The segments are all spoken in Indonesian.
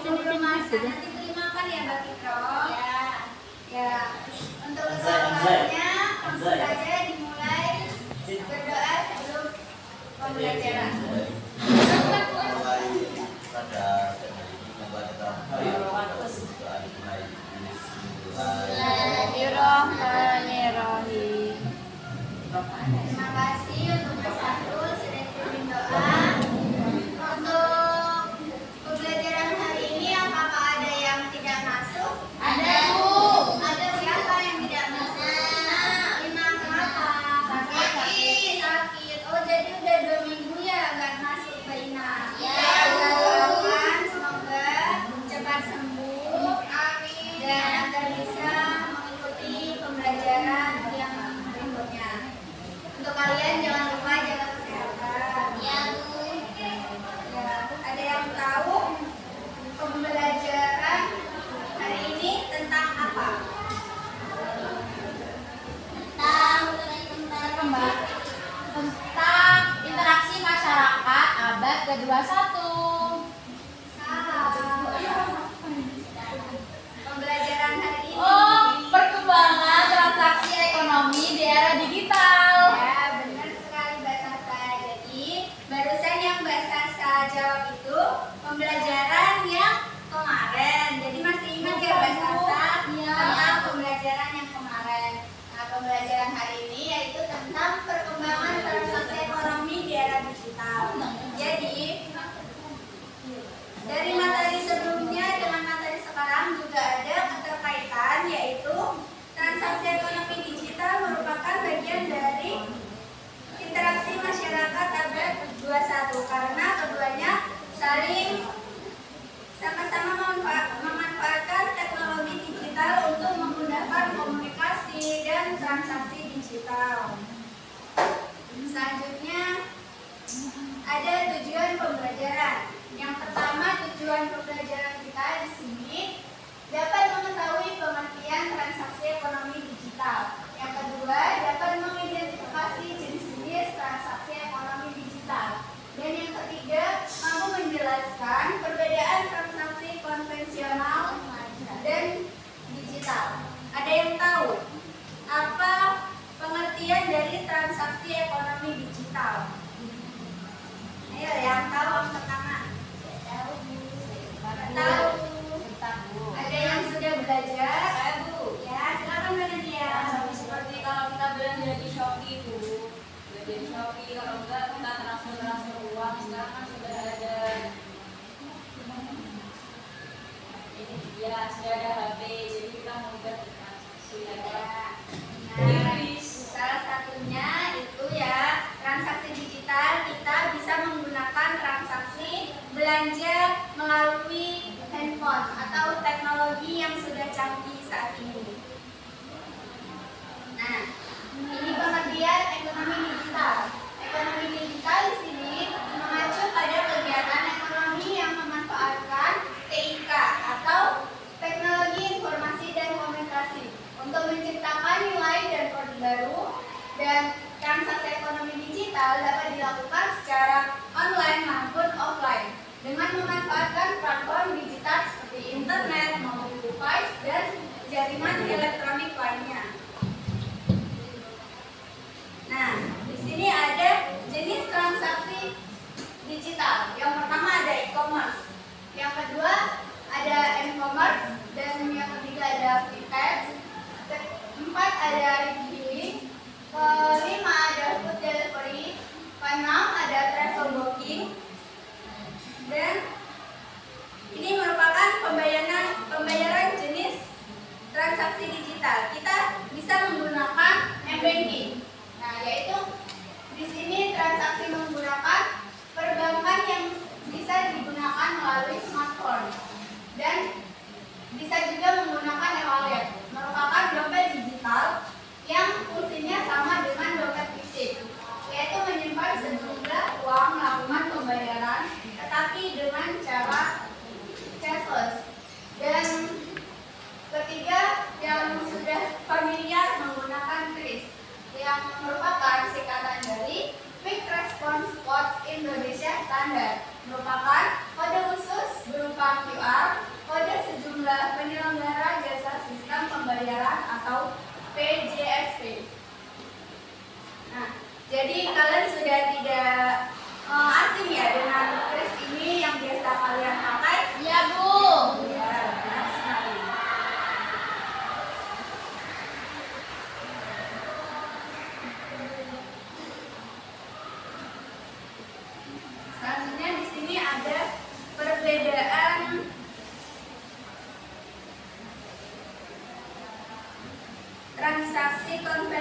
sebelum masak nanti beli makan ya Mbak Fikro. Ya. Ya. Untuk keseluruhannya langsung saja dimulai berdoa sebelum pembelajaran. Bismillahirrahmanirrahim. Terima kasih untuk Mas Abdul sudah dipimpin doa. Untuk pembelajaran hari ini apakah ada yang tidak masuk? Ada Bu. Ada siapa yang tidak masuk? Ina, kenapa? Sakit. Sakit. Oh jadi udah 2 minggu ya nggak masuk Mbak Ina. Ya. Kita doakan semoga cepat sembuh. Amin. Dan agar bisa mengikuti pembelajaran yang berikutnya. Untuk kalian jangan lupa jaga kesehatan. Ya Bu. Ya, ada yang tahu pembelajaran hari ini tentang apa? Tentang interaksi masyarakat abad ke-21. Salah. Pembelajaran hari ini. Perkembangan transaksi ekonomi di era digital. Ya, benar sekali Mbak Sasa. Jadi, barusan yang Mbak Sasa jawab itu pembelajaran yang kemarin. Jadi masih ingat ya Mbak Sasa tentang pembelajaran yang kemarin. Nah, pembelajaran hari ini yaitu tentang perkembangan transaksi ekonomi di era digital. Jadi, dari materi sebelumnya dengan materi sekarang juga ada keterkaitan, yaitu transaksi ekonomi digital merupakan bagian dari interaksi masyarakat abad 21 karena keduanya saling sama-sama memanfaatkan teknologi digital untuk memudahkan komunikasi dan transaksi digital. Selanjutnya ada tujuan pembelajaran. Yang pertama, tujuan pembelajaran kita di sini dapat mengetahui pengertian transaksi ekonomi digital. Yang kedua, dapat mengidentifikasi jenis-jenis transaksi ekonomi digital. Dan yang ketiga, mampu menjelaskan perbedaan transaksi konvensional dan digital. Ada yang tahu apa pengertian dari transaksi ekonomi digital? Ayo, yang tahu angkat tangan. Tahu? Ada yang sudah belajar? Bu. Ya, silakan Mbak Nadia. Seperti kalau kita belanja di Shopee itu, belanja di Shopee, kalau enggak kita transfer uang, sekarang kan sudah ada ini ya, sudah ada HP, jadi kita mudah transaksi Salah satunya itu ya transaksi digital, kita bisa menggunakan transaksi belanja melalui handphone atau teknologi yang sudah canggih saat ini. Nah, ini pengertian ekonomi digital. Ekonomi digital di sini mengacu pada kegiatan ekonomi yang memanfaatkan TIK atau teknologi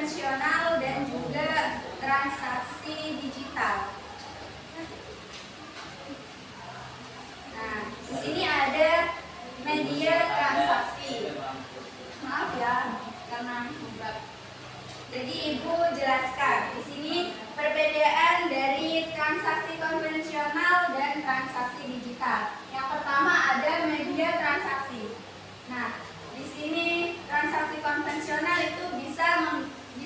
konvensional dan juga transaksi digital. Nah, di sini ada media transaksi. Maaf ya, karena jadi Ibu jelaskan di sini perbedaan dari transaksi konvensional dan transaksi digital. Yang pertama ada media transaksi. Nah, di sini transaksi konvensional itu bisa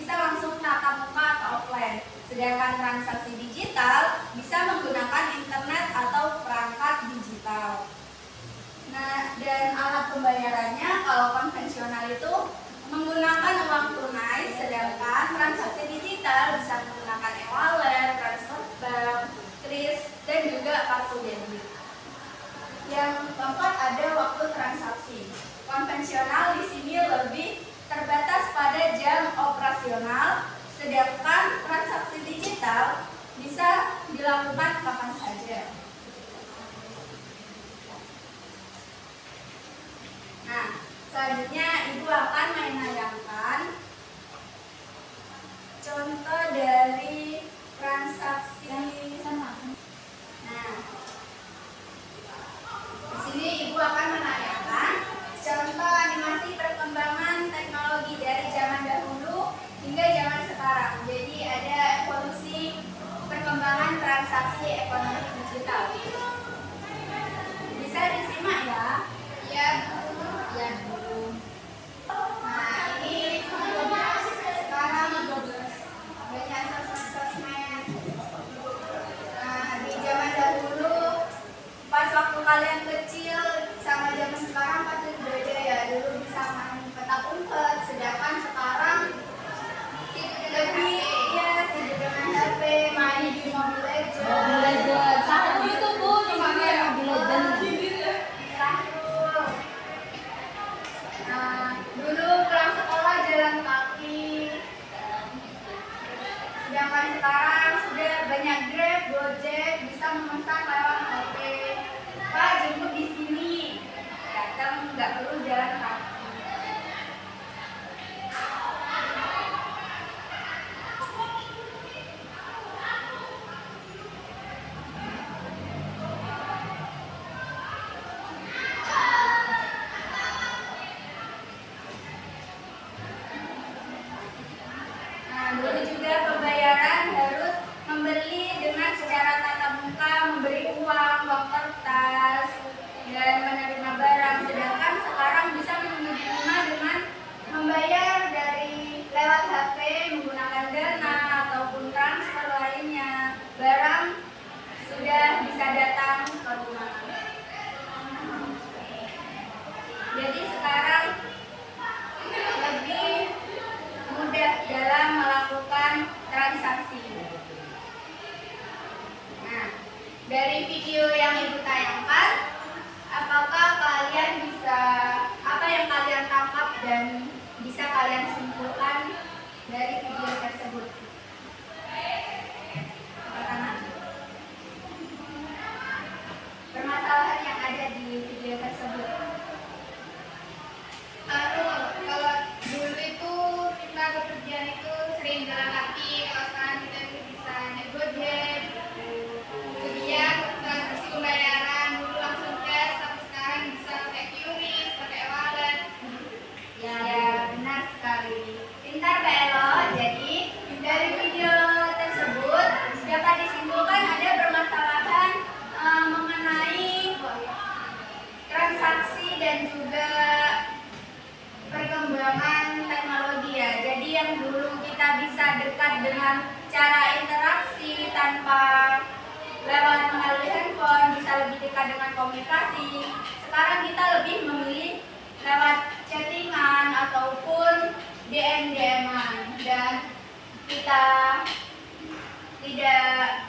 langsung tatap muka atau offline. Sedangkan transaksi digital bisa menggunakan internet atau perangkat digital. Nah, dan alat pembayarannya kalau konvensional itu menggunakan uang tunai, sedangkan transaksi digital bisa menggunakan e-wallet, transfer bank, kris, dan juga kartu debit. Yang keempat ada waktu transaksi. Konvensional di sini lebih terbatas pada jam operasional, sedangkan transaksi digital bisa dilakukan kapan saja. Nah, selanjutnya Ibu akan menayangkan contoh dari transaksi. Nah, di sini Ibu akan menayangkan contoh animasi perkembangan teknologi dari zaman dahulu hingga zaman sekarang. Jadi ada evolusi perkembangan transaksi ekonomi digital. Bisa disimak ya? Ya. Ya. Nah, ini sekarang banyak sosmed. Nah, di zaman dahulu pas waktu kalian kecil sama zaman sekarang pasti beda ya. Dulu bisa main petak umpet, sedangkan sekarang lebih sibuk dengan HP, main di Mobile Legends. Satu itu Bu, cuma Mobile Legends. Dulu pulang sekolah jalan kaki, sedangkan sekarang sudah banyak Grab, Gojek, bisa memesan lewat HP. Pak, jemput di sini, datang nggak perlu jalan kaki. Dulu juga pembayaran harus membeli dengan secara tatap muka, memberi uang kertas, dan menerima barang. Sedangkan sekarang bisa menerima dengan membayar dari lewat HP, menggunakan Dana ataupun transfer lainnya. Barang sudah bisa datang ke rumah. Jadi sekarang lebih mudah dalam melakukan transaksi. Nah, dari video yang Ibu tayangkan, apakah kalian bisa, apa yang kalian tangkap dan bisa kalian simpulkan dari video tersebut? Pertama, permasalahan yang ada di video tersebut. Kalau dulu itu kita bepergian itu sering jalan kaki, kalau sekarang kita bisa naik Gojek. Kemudian transaksi pembayaran dulu langsung cash, tapi sekarang bisa pakai QRIS, pakai wallet. Ya, benar sekali. Pintar Mbak Elo. Jadi dari video tersebut dapat disimpulkan ada permasalahan mengenai transaksi dan juga perkembangan teknologi ya. Jadi yang dulu kita bisa dekat dengan cara interaksi tanpa lewat melalui handphone, bisa lebih dekat dengan komunikasi. Sekarang kita lebih memilih lewat chattingan ataupun DM-an, dan kita tidak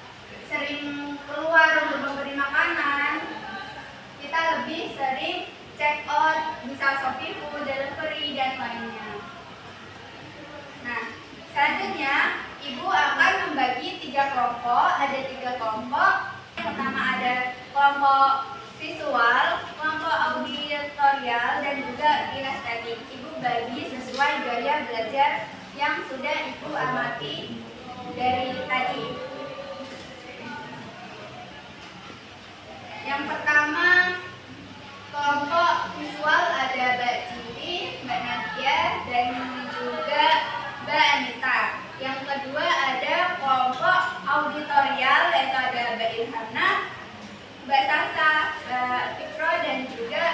sering keluar untuk memberi makanan. Kita lebih sering check out, bisa Shopee Food, delivery, dan lainnya. Nah, selanjutnya Ibu akan membagi 3 kelompok. Ada 3 kelompok. Yang pertama ada kelompok visual, kelompok auditorial, dan juga kinestetik. Ibu bagi sesuai gaya belajar yang sudah Ibu amati dari tadi. Yang pertama, kelompok visual ada Mbak Juli, Mbak Nadia, dan juga Mbak Anita. Yang kedua ada kelompok auditorial, yaitu ada Mbak Ilhana, Mbak Sasa, Mbak Fikro, dan juga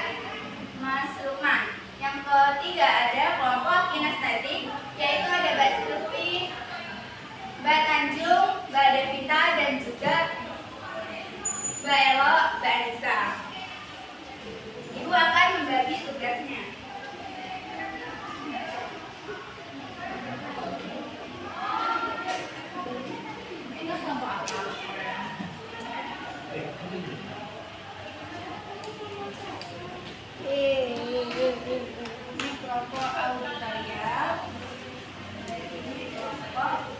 Mas Lukman. Yang ketiga ada kelompok kinestetik, yaitu ada Mbak Silvi, Mbak Tanjung, Mbak Devita, dan juga Mbak Elo, Mbak Anissa. Ibu akan membagi tugasnya. Ini kelompok auditorial. Ini kelompok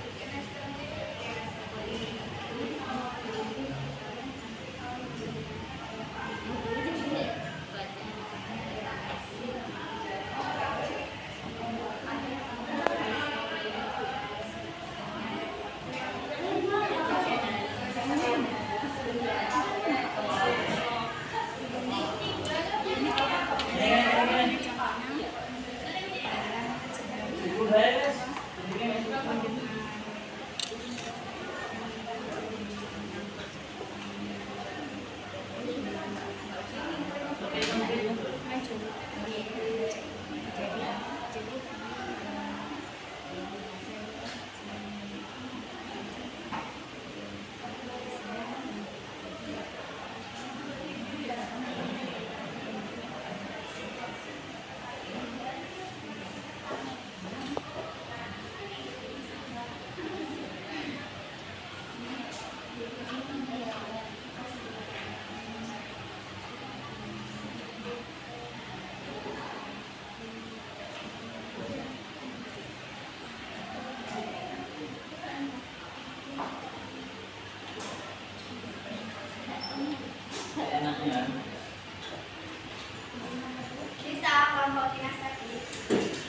bisa kelompok kinestetik.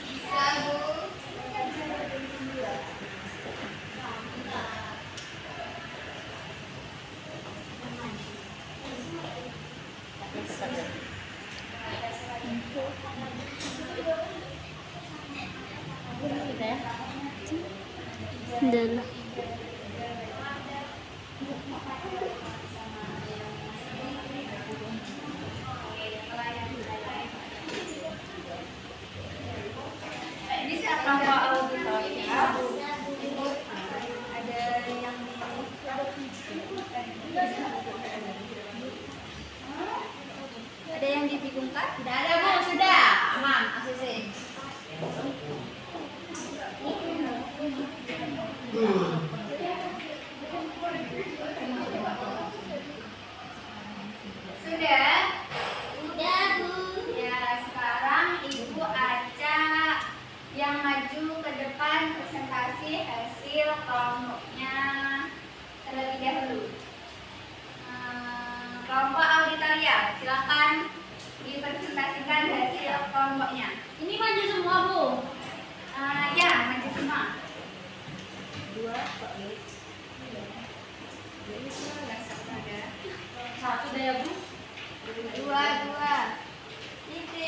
Bisa, Bu. Dulu. Bisa kelompok auditorial. Ibu ada yang ada yang dibingungkan? Tidak ada, Bu. Sudah aman, ACC. Sudah? Sudah, Bu. Ya, sekarang Ibu ajak yang maju ke depan presentasi hasil kelompoknya terlebih dahulu. Kelompok auditorial, silakan dipresentasikan hasil kelompoknya. Ini maju semua, Bu. Ya, maju semua. Satu deh, Bu. Dua. Ini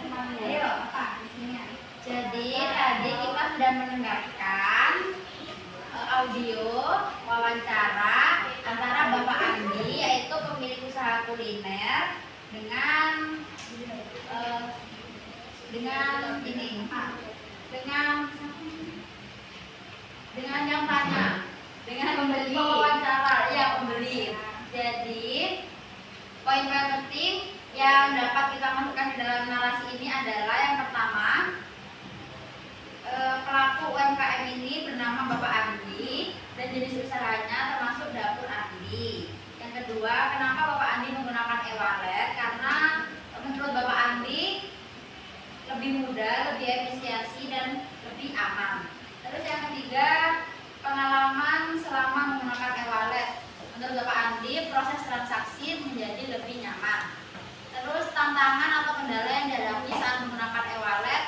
temannya. Ayo, apa isinya? Jadi tadi kita sudah mendengarkan audio wawancara antara Bapak Andi, yaitu pemilik usaha kuliner, dengan yang tanya, dengan pembeli, wawancara, ya pembeli. Jadi poin-poin penting yang dapat kita masukkan di dalam narasi ini adalah yang pertama, pelaku UMKM ini bernama Bapak Andi dan jenis usahanya termasuk dapur Andi. Yang kedua, kenapa Bapak Andi menggunakan e-wallet? Karena menurut Bapak Andi lebih mudah, lebih efisiensi, dan lebih aman. Terus yang ketiga, pengalaman selama menggunakan e-wallet. Menurut Bapak Andi, proses transaksi menjadi lebih nyaman. Terus tantangan atau kendala yang dihadapi saat menggunakan e-wallet.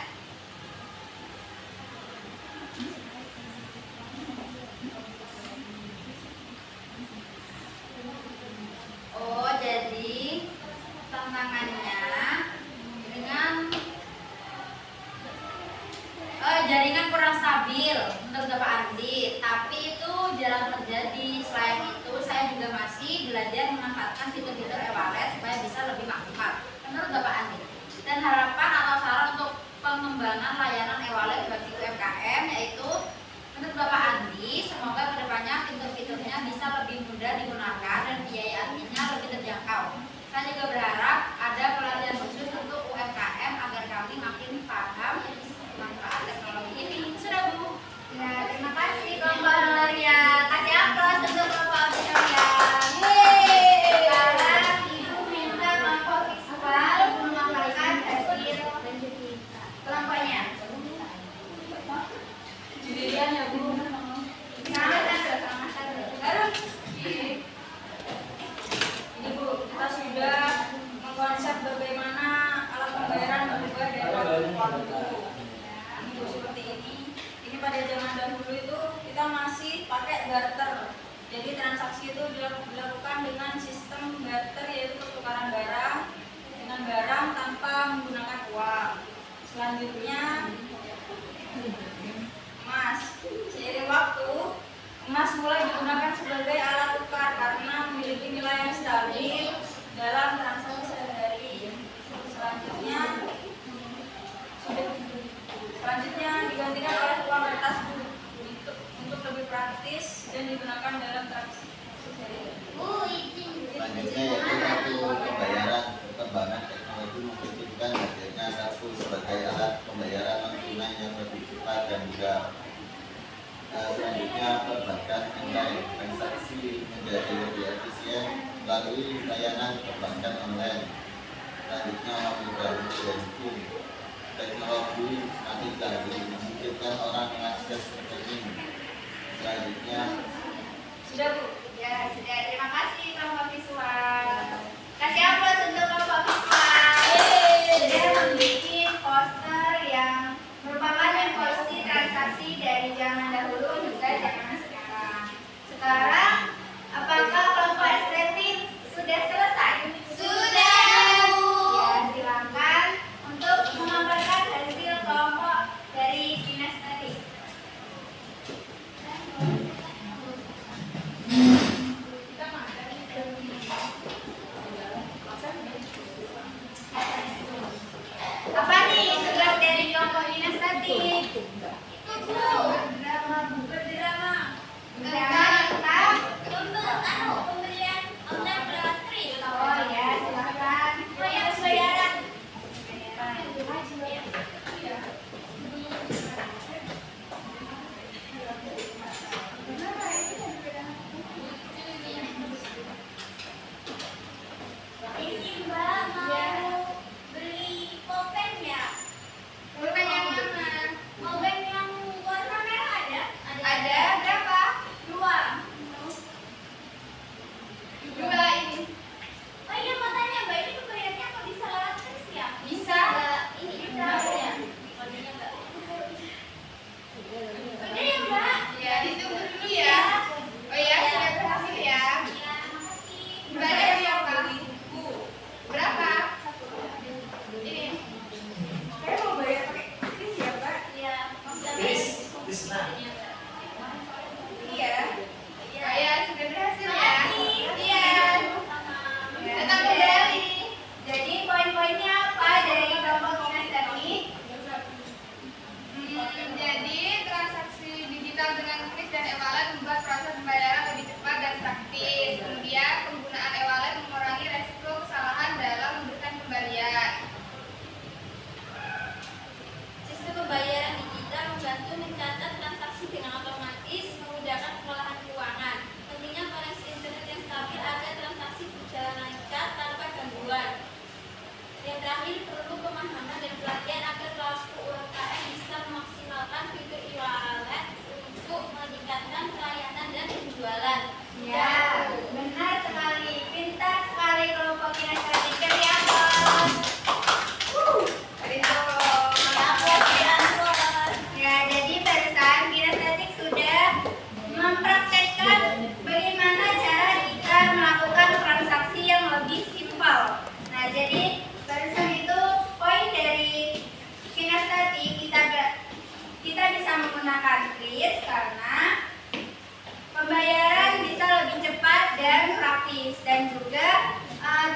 jaringannya dengan jaringan kurang stabil menurut Bapak Andi, tapi itu jarang terjadi. Selain itu, saya juga masih belajar memanfaatkan fitur-fitur e-wallet supaya bisa lebih maksimal menurut Bapak Andi. Dan harapan atau saran untuk pengembangan layanan e-wallet bagi UMKM yaitu menurut Bapak Andi, semoga kedepannya fitur-fiturnya bisa lebih mudah digunakan dan biaya adminnya lebih terjangkau. Saya juga berharap ada pelatihan khusus untuk UMKM agar kami makin paham manfaat teknologi ini. Sudah Bu? Ya, terima kasih kelompok ya. Kasih aplaus untuk kelompok ya. Sekarang Ibu minta kelompok visual memaparkan hasil kelompoknya. Dilihat ya Bu. Sama-sama. Ini Bu, kita sudah mengkonsep bagaimana alat pembayaran berubah dari waktu ke waktu. Ini Bu, seperti ini. Ini pada zaman dahulu itu kita masih pakai barter. Jadi transaksi itu dilakukan dengan sistem barter, yaitu pertukaran barang dengan barang tanpa menggunakan uang. Selanjutnya emas. Seiring waktu, emas mulai digunakan sebagai alat tukar karena memiliki nilai yang stabil dalam transaksi sehari-hari. Selanjutnya digantikan oleh uang kertas untuk lebih praktis dan digunakan dalam transaksi sehari-hari. Selanjutnya yaitu kartu pembayaran. Perkembangan teknologi memungkinkan hadirnya kartu sebagai alat pembayaran non tunai yang lebih cepat dan mudah. Selanjutnya perbankan online, transaksi menjadi lebih efisien melalui layanan perbankan online. Selanjutnya mobile banking, teknologi semakin canggih memungkinkan orang mengakses rekening. Selanjutnya Sudah Bu? Ya, sudah. Terima kasih kelompok visual. Kasih aplaus untuk kelompok visual. Sudah membuat poster yang merupakan evolusi transaksi dari zaman dahulu juga zaman sekarang. Sekarang, apakah kelompok estetik sudah selesai? Sudah. Ya, silakan untuk memaparkan hasil kelompok dari kinestetik. Apa nih tugas dari kelompok kinestetik? Itu Bu, berdrama tentang pembelian online gratis. Oh ya, silakan. Bayaran. Ini Mbak mau beli pulpen ya? Pulpen yang mana? Pulpen yang warna merah ada? Ada. Berapa? 2. 2 ini. Oh iya, mau tanya Mbak, ini pembeliannya kok bisa lewat kris ya? Bisa. Ini bisa ya? Kodenya Mbak. Udah ya Mbak? Ya, ditunggu dulu ya. Oh ya, sudah berhasil ya. Ya, makasih. Bayar berapa? Berapa? Ini. Saya mau bayar pakai kris ya, Pak? Iya. Iya. Oh ya, sudah berhasil ya. Iya. Tetap kembali. Jadi poin-poinnya apa dari kelompok kinestetik? Jadi transaksi digital dengan kris dan e-wallet membuat proses pembayaran lebih cepat dan praktis. Kemudian penggunaan e-wallet mengurangi resiko kesalahan dalam memberikan kembalian. Sistem pembayaran digital membantu mencatat transaksi dengan otomatis, memudahkan pengolahan keuangan. Pentingnya koneksi internet yang stabil agar transaksi berjalan lancar tanpa gangguan. Yang terakhir, perlu pemahaman dan pelatihan agar pelaku UMKM bisa memaksimalkan fitur e-wallet untuk meningkatkan pelayanan dan penjualan. Ya, benar sekali. Pintar sekali kelompok kinestetik. Beri aplaus. Beri aplaus. Ya, jadi barusan kinestetik sudah mempraktekkan bagaimana cara kita melakukan transaksi yang lebih simpel. Nah, jadi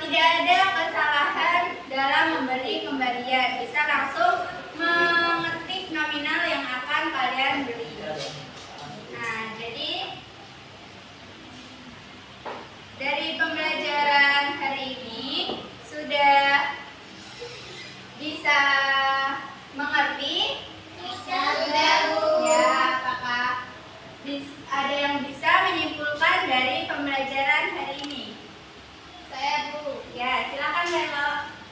tidak ada kesalahan dalam memberi kembalian. Bisa langsung mengetik nominal yang akan kalian beli. Nah, jadi dari pembelajaran hari ini sudah bisa mengerti? Sudah, Bu. Ya, apakah ada yang bisa menyimpulkan dari pembelajaran hari ini? Saya, Bu. Ya, silakan Belo.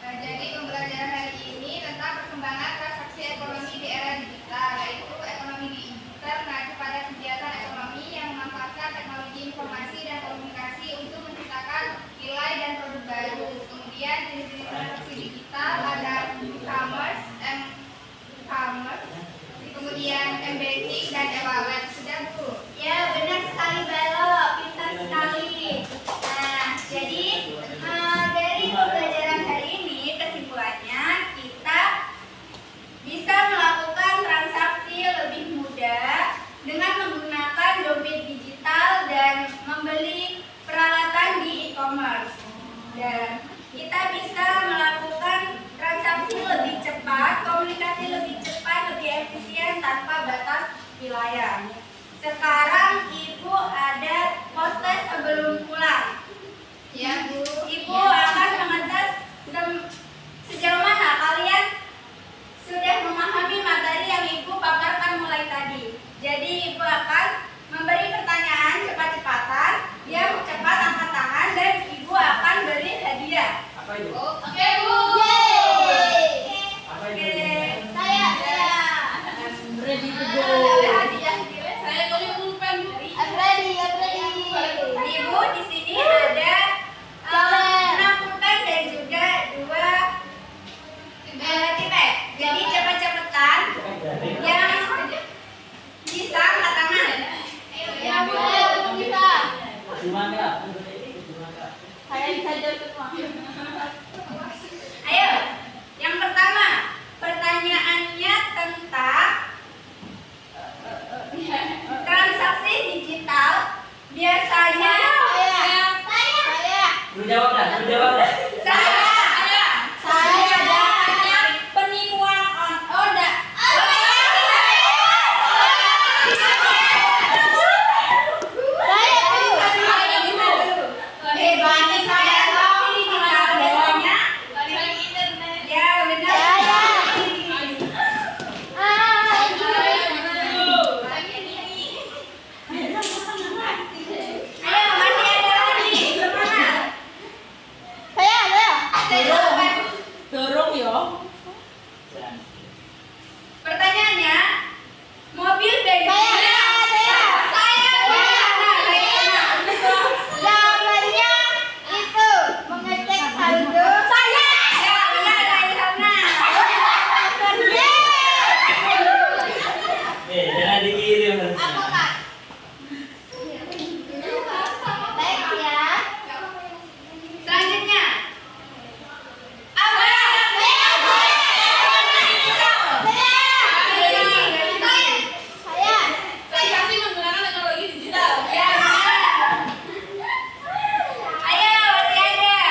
Jadi pembelajaran hari ini tentang perkembangan transaksi ekonomi di era digital, yaitu ekonomi digital mengacu pada kegiatan ekonomi yang memanfaatkan teknologi informasi dan komunikasi untuk menciptakan nilai dan produk baru. Kemudian jenis-jenis transaksi digital ada e-commerce, kemudian m-banking dan e-wallet. Sudah, Bu? Ya, benar sekali Belo, pintar sekali. Nah, jadi dari pembelajaran hari ini kesimpulannya kita bisa melakukan transaksi lebih mudah dengan menggunakan dompet digital dan membeli peralatan di e-commerce. Dan kita bisa melakukan transaksi lebih cepat, komunikasi lebih cepat, lebih efisien tanpa batas wilayah. Sekarang Ibu ada poster sebelum pulang. Ya, Bu. Ibu akan mengetes sejauh mana kalian sudah memahami materi yang Ibu paparkan mulai tadi. Jadi Ibu akan memberi pertanyaan cepat-cepatan, yang cepat angkat tangan dan Ibu akan beri hadiah. Apa itu? Oke, Bu. Apa itu? Saya. Ready to Ada go. hadiah. Saya kulit pulpen, Bu. I'm ready. Ibu di sini ada 6 pulpen dan juga 2 tipek. Jadi cepat-cepatan yang bisa angkat tangan. Ya, Bu. Bisa. Gimana? Saya bisa jawab semua. Ayo, yang pertama pertanyaannya tentang transaksi digital biasanya Lu jawab dah. saya adanya penipuan enggak. Dorong yo. Pertanyaannya, mobil bensin. Jawabannya itu mengecek saldo. Jangan dikirim harusnya. Baik ya. Selanjutnya. Apa? Transaksi menggunakan teknologi digital. Ya, benar. Ayo, masih ada.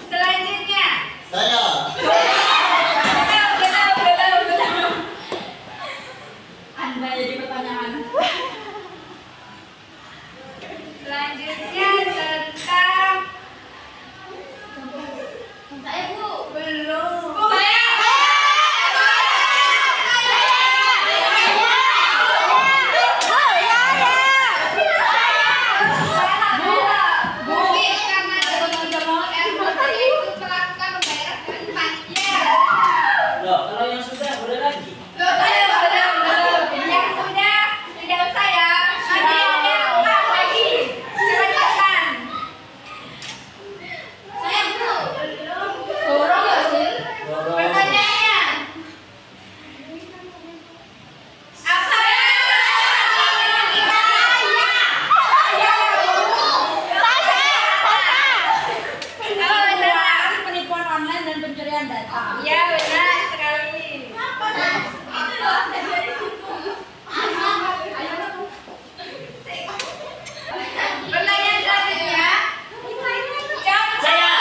Selanjutnya. Saya. Belum. Anda jadi pertanyaan. Selanjutnya tentang saya Bu. Belum. Loh, kalau yang sudah boleh lagi. Yang sudah tidak usah ya. Nanti ada empat lagi. Silakan. Saya belum. Dorong. Pertanyaannya. Apa? Penipuan online dan pencurian data. Ya benar sekali. Pertanyaan selanjutnya. Jawab. Saya.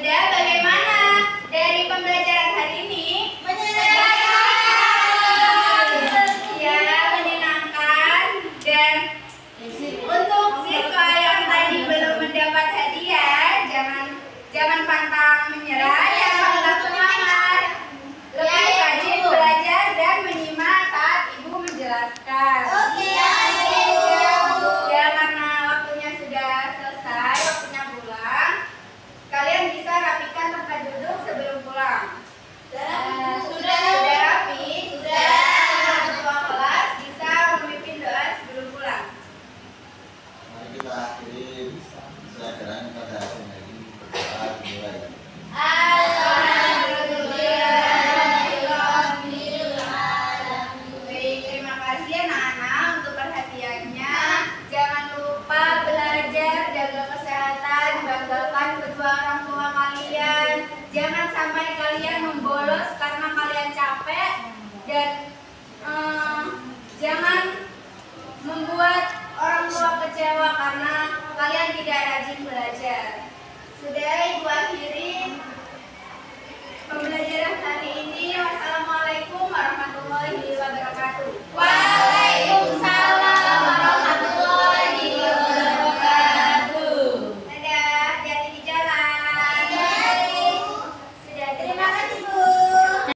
Sudah, bagaimana dari pembelajaran hari ini? Ya, menyenangkan. Dan untuk siswa yang tadi belum mendapat hadiah, jangan pantang menyerah, ya tetap semangat. Lebih rajin belajar dan menyimak saat ibu menjelaskan. Ya, karena waktunya sudah selesai, waktunya pulang. Kalian bisa rapikan tempat duduk sebelum pulang. Sudah rapi? Sudah. Ketua kelas bisa memimpin doa sebelum pulang. Mari kita akhiri pelajaran pada hari ini. Berdoa dimulai. Baik, terima kasih anak-anak untuk perhatiannya. Jangan lupa belajar, jaga kesehatan, banggakan kedua orang tua kalian. Jangan sampai kalian membolos karena kalian capek dan jangan membuat orang tua kecewa karena kalian tidak rajin belajar. Sudah, Ibu akhiri.